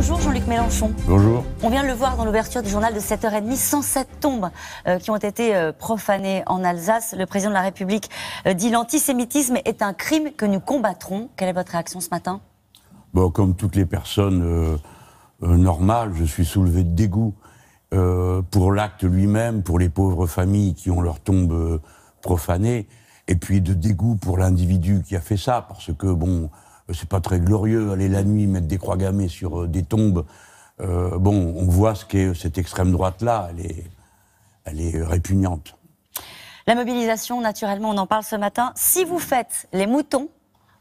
Bonjour Jean-Luc Mélenchon. Bonjour. On vient de le voir dans l'ouverture du journal de 7h30, 107 tombes qui ont été profanées en Alsace. Le président de la République dit l'antisémitisme est un crime que nous combattrons. Quelle est votre réaction ce matin? Bon, comme toutes les personnes normales, je suis soulevé de dégoût pour l'acte lui-même, pour les pauvres familles qui ont leur tombe profanée, et puis de dégoût pour l'individu qui a fait ça, parce que bon, c'est pas très glorieux, aller la nuit mettre des croix gammées sur des tombes. Bon, on voit ce qu'est cette extrême droite-là, elle est répugnante. La mobilisation, naturellement, on en parle ce matin. Si vous faites les moutons,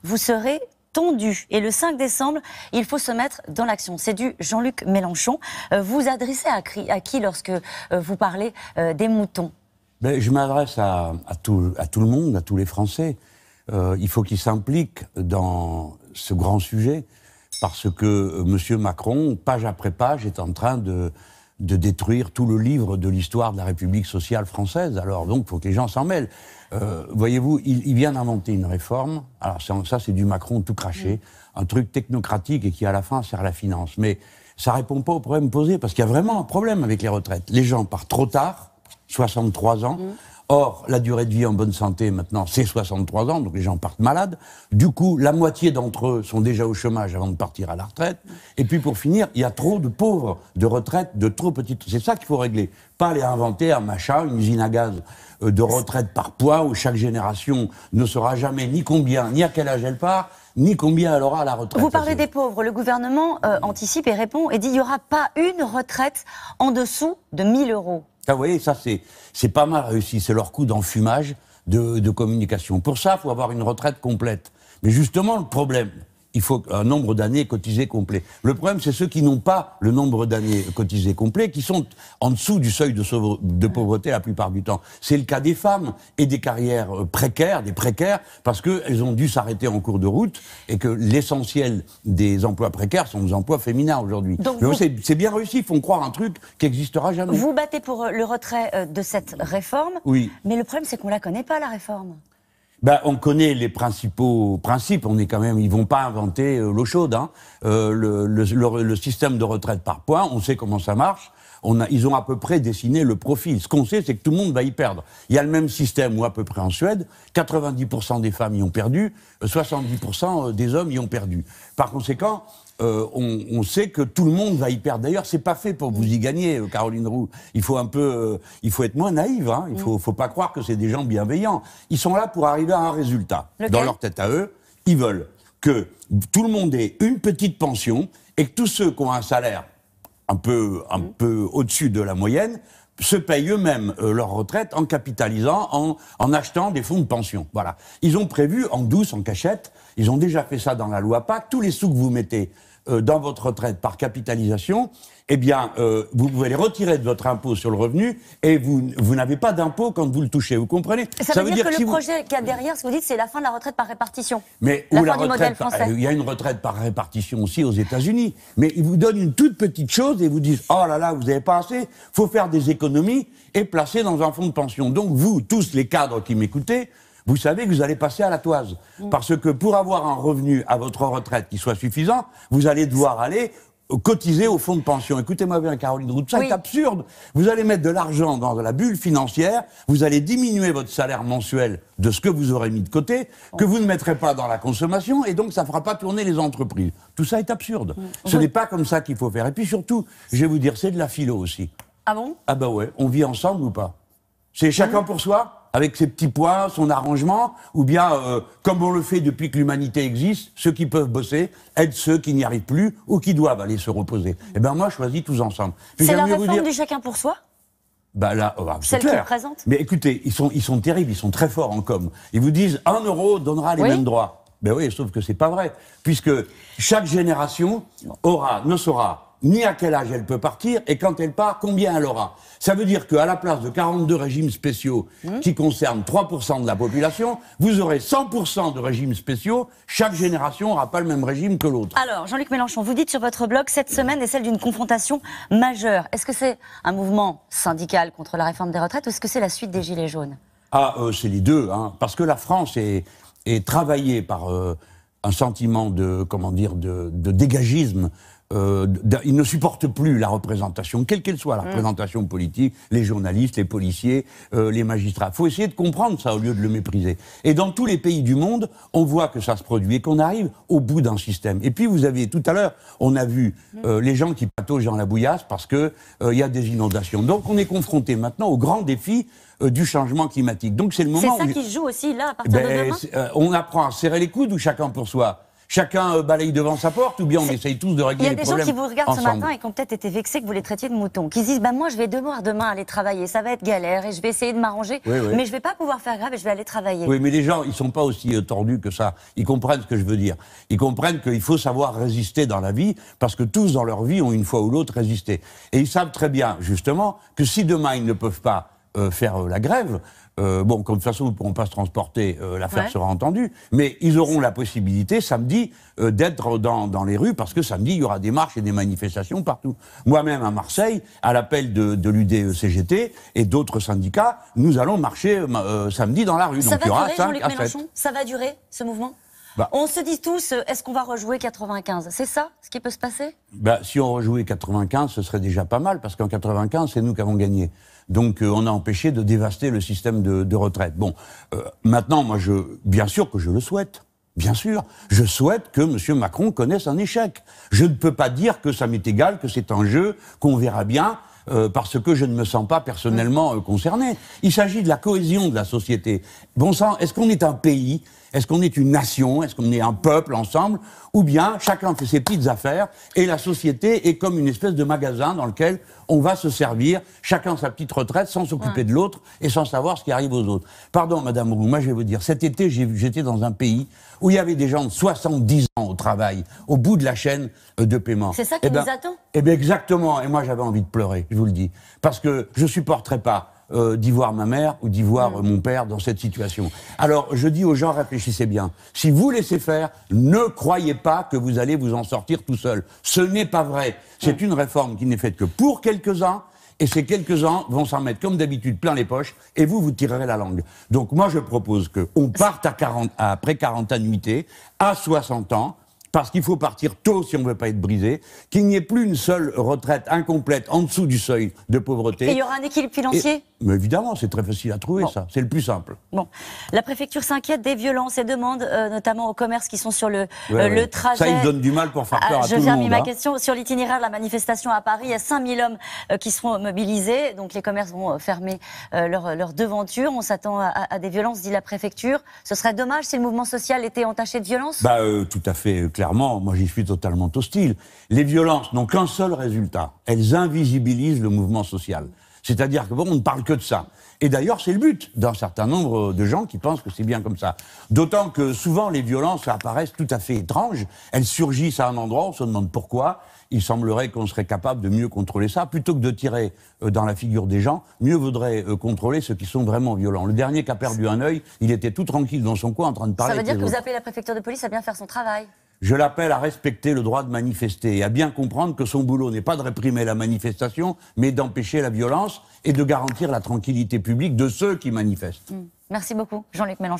vous serez tondus. Et le 5 décembre, il faut se mettre dans l'action. C'est du Jean-Luc Mélenchon. Vous adressez à qui lorsque vous parlez des moutons? Ben, je m'adresse à tout le monde, à tous les Français. Il faut qu'ils s'impliquent dans ce grand sujet, parce que M. Macron, page après page, est en train de détruire tout le livre de l'histoire de la République sociale française. Alors donc, il faut que les gens s'en mêlent. Voyez-vous, il vient d'inventer une réforme. Alors ça, c'est du Macron tout craché, un truc technocratique et qui, à la fin, sert la finance. Mais ça répond pas au problème posé, parce qu'il y a vraiment un problème avec les retraites. Les gens partent trop tard, 63 ans. Or, la durée de vie en bonne santé, maintenant, c'est 63 ans, donc les gens partent malades. Du coup, la moitié d'entre eux sont déjà au chômage avant de partir à la retraite. Et puis, pour finir, il y a trop de pauvres de retraite, de trop petites... C'est ça qu'il faut régler. Pas aller inventer un machin, une usine à gaz de retraite par poids, où chaque génération ne saura jamais ni combien, ni à quel âge elle part, ni combien elle aura à la retraite. Vous parlez des pauvres. Le gouvernement anticipe et répond et dit il n'y aura pas une retraite en dessous de 1 000 euros. Ah, vous voyez, ça, c'est pas mal réussi. C'est leur coup d'enfumage de communication. Pour ça, il faut avoir une retraite complète. Mais justement, le problème, il faut un nombre d'années cotisées complet. Le problème, c'est ceux qui n'ont pas le nombre d'années cotisées complet, qui sont en dessous du seuil de pauvreté la plupart du temps. C'est le cas des femmes et des carrières précaires, des précaires, parce qu'elles ont dû s'arrêter en cours de route et que l'essentiel des emplois précaires sont des emplois féminins aujourd'hui. Donc c'est bien réussi, ils font croire un truc qui n'existera jamais. Vous battez pour le retrait de cette réforme, oui. Mais le problème, c'est qu'on ne la connaît pas, la réforme. Ben, on connaît les principaux principes. On est quand même, ils vont pas inventer l'eau chaude. Hein. Le système de retraite par points, on sait comment ça marche. Ils ont à peu près dessiné le profil. Ce qu'on sait, c'est que tout le monde va y perdre. Il y a le même système où à peu près en Suède, 90% des femmes y ont perdu, 70% des hommes y ont perdu. Par conséquent, on sait que tout le monde va y perdre. D'ailleurs, c'est pas fait pour que vous y gagner, Caroline Roux. Il faut être moins naïf. Hein. Il faut pas croire que c'est des gens bienveillants. Ils sont là pour arriver à un résultat. Lequel? Dans leur tête à eux, ils veulent que tout le monde ait une petite pension et que tous ceux qui ont un salaire un peu au-dessus de la moyenne se payent eux-mêmes leur retraite en capitalisant, en achetant des fonds de pension. Voilà. Ils ont prévu, en douce, en cachette, ils ont déjà fait ça dans la loi PAC, tous les sous que vous mettez dans votre retraite par capitalisation, eh bien, vous pouvez les retirer de votre impôt sur le revenu et vous n'avez pas d'impôt quand vous le touchez. Vous comprenez? Ça veut dire que le projet qu'il y a derrière, ce que vous dites, c'est la fin de la retraite par répartition. Mais la fin du modèle français. Il y a une retraite par répartition aussi aux États-Unis. Mais ils vous donnent une toute petite chose et vous disent « Oh là là, vous n'avez pas assez, faut faire des économies et placer dans un fonds de pension. » Donc vous, tous les cadres qui m'écoutez, vous savez que vous allez passer à la toise. Parce que pour avoir un revenu à votre retraite qui soit suffisant, vous allez devoir aller cotiser au fonds de pension. Écoutez-moi bien, Caroline Roux, ça est absurde. Vous allez mettre de l'argent dans la bulle financière, vous allez diminuer votre salaire mensuel de ce que vous aurez mis de côté, que vous ne mettrez pas dans la consommation, et donc ça ne fera pas tourner les entreprises. Tout ça est absurde. Ce n'est pas comme ça qu'il faut faire. Et puis surtout, je vais vous dire, c'est de la philo aussi. Ah bon? Ah bah ouais, on vit ensemble ou pas? C'est chacun pour soi, avec ses petits points, son arrangement, ou bien, comme on le fait depuis que l'humanité existe, ceux qui peuvent bosser aident ceux qui n'y arrivent plus ou qui doivent aller se reposer. Eh bien moi, je choisis tous ensemble. C'est la réforme du chacun pour soi? Bah là, c'est celle clair. qu'il présente. Mais écoutez, ils sont terribles, ils sont très forts en com. Ils vous disent 1 euro donnera les mêmes droits. Ben oui, sauf que c'est pas vrai, puisque chaque génération ne saura ni à quel âge elle peut partir, et quand elle part, combien elle aura. Ça veut dire qu'à la place de 42 régimes spéciaux qui concernent 3% de la population, vous aurez 100% de régimes spéciaux, chaque génération n'aura pas le même régime que l'autre. Alors, Jean-Luc Mélenchon, vous dites sur votre blog, cette semaine est celle d'une confrontation majeure. Est-ce que c'est un mouvement syndical contre la réforme des retraites, ou est-ce que c'est la suite des Gilets jaunes? Ah, c'est les deux, hein, parce que la France est travaillée par un sentiment de dégagisme ils ne supportent plus la représentation, quelle qu'elle soit, la représentation politique, les journalistes, les policiers, les magistrats. Il faut essayer de comprendre ça au lieu de le mépriser. Et dans tous les pays du monde, on voit que ça se produit et qu'on arrive au bout d'un système. Et puis vous avez, tout à l'heure, on a vu les gens qui pataugent dans la bouillasse parce que il y a des inondations. Donc on est confronté maintenant au grand défi du changement climatique. Donc c'est le moment. C'est ça qui se joue aussi là à partir de demain. On apprend à serrer les coudes ou chacun pour soi. Chacun balaye devant sa porte ou bien on essaye tous de régler les problèmes. Il y a des gens qui vous regardent ensemble. ce matin et qui ont peut-être été vexés que vous les traitiez de moutons, qui se disent bah, moi je vais devoir demain aller travailler, ça va être galère et je vais essayer de m'arranger, mais je vais pas pouvoir faire grave et je vais aller travailler. Oui, mais les gens, ils sont pas aussi tordus que ça. Ils comprennent ce que je veux dire. Ils comprennent qu'il faut savoir résister dans la vie parce que tous dans leur vie ont une fois ou l'autre résisté. Et ils savent très bien, justement, que si demain ils ne peuvent pas faire la grève, bon, comme de toute façon, ils ne pourront pas se transporter, l'affaire sera entendue, mais ils auront la possibilité, samedi, d'être dans les rues, parce que samedi, il y aura des marches et des manifestations partout. Moi-même, à Marseille, à l'appel de l'UDE-CGT et d'autres syndicats, nous allons marcher samedi dans la rue. Ça donc, il y va aura durer, 5 Jean-Luc à 7. Mélenchon? Ça va durer, ce mouvement? On se dit tous, est-ce qu'on va rejouer 95? C'est ça, ce qui peut se passer? Si on rejouait 95, ce serait déjà pas mal, parce qu'en 95, c'est nous qui avons gagné. Donc on a empêché de dévaster le système de retraite. Bon, maintenant, moi, bien sûr que je le souhaite. Bien sûr, je souhaite que M. Macron connaisse un échec. Je ne peux pas dire que ça m'est égal, que c'est un jeu, qu'on verra bien, parce que je ne me sens pas personnellement concerné. Il s'agit de la cohésion de la société. Bon sang, est-ce qu'on est un pays ? Est-ce qu'on est une nation? Est-ce qu'on est un peuple ensemble? Ou bien chacun fait ses petites affaires et la société est comme une espèce de magasin dans lequel on va se servir, chacun sa petite retraite, sans s'occuper de l'autre et sans savoir ce qui arrive aux autres. Pardon, Madame Roux, moi je vais vous dire, cet été j'étais dans un pays où il y avait des gens de 70 ans au travail, au bout de la chaîne de paiement. C'est ça qui nous attend? Eh bien exactement, et moi j'avais envie de pleurer, je vous le dis, parce que je supporterais pas d'y voir ma mère ou d'y voir mon père dans cette situation. Alors, je dis aux gens, réfléchissez bien. Si vous laissez faire, ne croyez pas que vous allez vous en sortir tout seul. Ce n'est pas vrai. C'est une réforme qui n'est faite que pour quelques-uns, et ces quelques-uns vont s'en mettre comme d'habitude plein les poches, et vous tirerez la langue. Donc moi, je propose qu'on parte après 40 annuités, à 60 ans, parce qu'il faut partir tôt si on ne veut pas être brisé, qu'il n'y ait plus une seule retraite incomplète en dessous du seuil de pauvreté. Et il y aura un équilibre financier? Mais évidemment, c'est très facile à trouver, ça. C'est le plus simple. Bon. La préfecture s'inquiète des violences et demande, notamment aux commerces qui sont sur le trajet. Ça, ils me donnent du mal pour faire peur à tout le monde. Je termine ma question. Sur l'itinéraire de la manifestation à Paris, il y a 5000 hommes qui seront mobilisés. Donc les commerces vont fermer leur devanture. On s'attend à des violences, dit la préfecture. Ce serait dommage si le mouvement social était entaché de violence? Tout à fait, clairement. Moi, j'y suis totalement hostile. Les violences n'ont qu'un seul résultat. Elles invisibilisent le mouvement social. C'est-à-dire que on ne parle que de ça. Et d'ailleurs, c'est le but d'un certain nombre de gens qui pensent que c'est bien comme ça. D'autant que souvent, les violences apparaissent tout à fait étranges. Elles surgissent à un endroit, on se demande pourquoi. Il semblerait qu'on serait capable de mieux contrôler ça. Plutôt que de tirer dans la figure des gens, mieux vaudrait contrôler ceux qui sont vraiment violents. Le dernier qui a perdu un œil, il était tout tranquille dans son coin en train de parler. Ça veut dire que vous appelez la préfecture de police à bien faire son travail? Je l'appelle à respecter le droit de manifester et à bien comprendre que son boulot n'est pas de réprimer la manifestation, mais d'empêcher la violence et de garantir la tranquillité publique de ceux qui manifestent. Merci beaucoup, Jean-Luc Mélenchon.